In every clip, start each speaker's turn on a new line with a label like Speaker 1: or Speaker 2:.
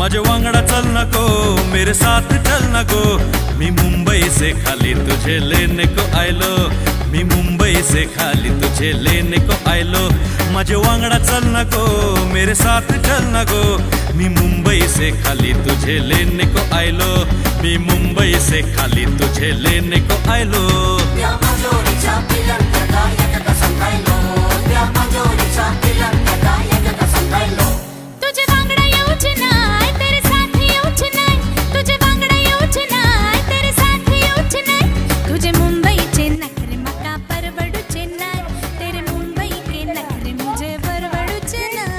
Speaker 1: माझे वांगडा चल नको, मेरे साथ चल नको। मी मुंबई से खाली तुझे लेने को आयलो, मी मुंबई से खाली तुझे लेने को आयलो। माझे वांगडा चल नको, मेरे साथ चल नको। मी मुंबई से खाली तुझे लेने को आयलो, मी मुंबई से खाली तुझे लेने को आयलो।
Speaker 2: तुझे वांगडा येऊच नाय, तेरे साथ येऊच नाय, तुझे वांगडा येऊच नाय, तेरे साथ येऊच नाय। तुझे मुंबईचे नखरे मका परवडूचे नाय, तेरे मुंबई के नखरे मुझे परवडूचे नाय।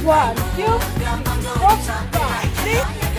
Speaker 3: One, two, three, 4, 5, 6